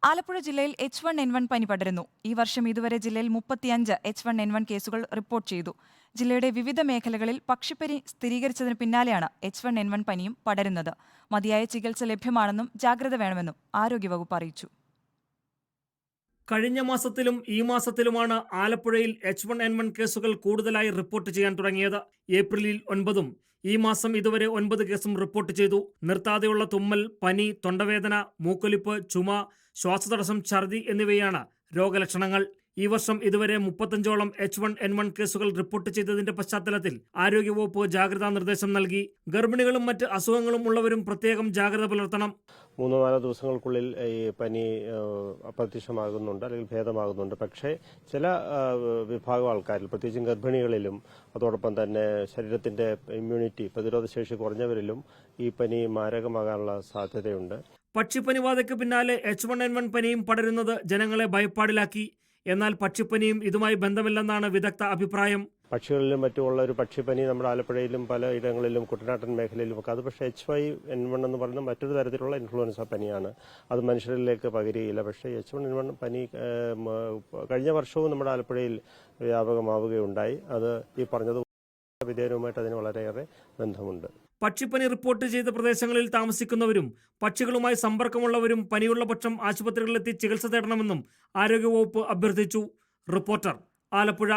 ആലപ്പുഴ ജില്ലയിൽ H1N1 പനി പടരുന്നു. ഈ വർഷം ഇതുവരെ ജില്ലയിൽ 35 H1N1 കേസുകൾ റിപ്പോർട്ട് ചെയ്തു. ജില്ലയുടെ വിവിധ മേഖലകളിൽ പക്ഷിപ്പനി സ്ഥിരീകരിച്ചതിന് പിന്നാലെയാണ് H1N1 പനിയും പടരുന്നത്. മതിയായ ചികിത്സ ലഭ്യമാണെന്നും ജാഗ്രത വേണമെന്നും ആരോഗ്യവകുപ്പ് അറിയിച്ചു. കഴിഞ്ഞ മാസത്തിലും ഈ മാസത്തിലുമാണ് ആലപ്പുഴയിൽ H1N1 കേസുകൾ കൂടുതലായി റിപ്പോർട്ട് ചെയ്യാൻ തുടങ്ങിയത്. ഏപ്രിലിൽ 9 ഈ മാസം ഇതുവരെ 9 കേസും റിപ്പോർട്ട് ചെയ്തു. നിർത്താതെയുള്ള തുമ്മൽ, പനി, തൊണ്ടവേദന, മൂക്കൊലിപ്പ്, ചുമ, ശ്വാസതടസ്സം, ഛർദി എന്നിവയാണ് രോഗലക്ഷണങ്ങൾ. ഈ വർഷം ഇതുവരെ 35ഓളം H1N1 കേസുകൾ റിപ്പോർട്ട് ചെയ്തതിന്റെ പശ്ചാത്തലത്തിൽ ആരോഗ്യവകുപ്പ് ജാഗ്രതാ നിർദ്ദേശം നൽകി. ഗർഭിണികളും മറ്റ് അസുഖങ്ങളും ഉള്ളവരും പ്രത്യേകം ജാഗ്രത പുലർത്തണം. 3-4 ദിവസങ്ങൾക്കുള്ളിൽ ഈ പനി അപ്രത്യക്ഷമാകുന്നുണ്ട് അല്ലെങ്കിൽ ഭേദമാകുന്നുണ്ട്. പക്ഷേ ചില വിഭാഗം ആൾക്കാരിൽ, പ്രത്യേകിച്ചും ഗർഭിണികളിലും അതോടൊപ്പം തന്നെ ശരീരത്തിന്റെ ഇമ്മ്യൂണിറ്റി പ്രതിരോധശേഷി കുറഞ്ഞവരിലും ഈ പനി മാരകമാകാനുള്ള സാധ്യതയുണ്ട്. പക്ഷിപ്പനിബാധയ്ക്ക് പിന്നാലെ H1N1 പനിയും പടരുന്നത് ജനങ്ങളെ ഭയപ്പാടിലാക്കി. എന്നാൽ പക്ഷിപ്പനിയും ഇതുമായി ബന്ധമില്ലെന്നാണ് വിദഗ്ധ അഭിപ്രായം. പക്ഷികളിലും മറ്റുമുള്ള ഒരു പക്ഷിപ്പനി നമ്മുടെ ആലപ്പുഴയിലും പല ഇടങ്ങളിലും കുട്ടനാടൻ മേഖലയിലും ഒക്കെ, അത് പക്ഷേ H5N1 എന്ന് പറയുന്ന മറ്റൊരു തരത്തിലുള്ള ഇൻഫ്ലുവൻസ പനിയാണ്. അത് മനുഷ്യരിലേക്ക് പകരുകയില്ല. പക്ഷേ H1N1 പനി കഴിഞ്ഞ വർഷവും നമ്മുടെ ആലപ്പുഴയിൽ വ്യാപകമാവുകയുണ്ടായി. അത് ഈ പറഞ്ഞത് വിധേയവുമായിട്ട് അതിന് വളരെയേറെ ബന്ധമുണ്ട്. പക്ഷിപ്പനി റിപ്പോർട്ട് ചെയ്ത പ്രദേശങ്ങളിൽ താമസിക്കുന്നവരും പക്ഷികളുമായി സമ്പർക്കമുള്ളവരും പനിയുള്ള പക്ഷം ആശുപത്രികളിലെത്തി ചികിത്സ തേടണമെന്നും ആരോഗ്യവകുപ്പ് അഭ്യർത്ഥിച്ചു. റിപ്പോർട്ടർ, ആലപ്പുഴ.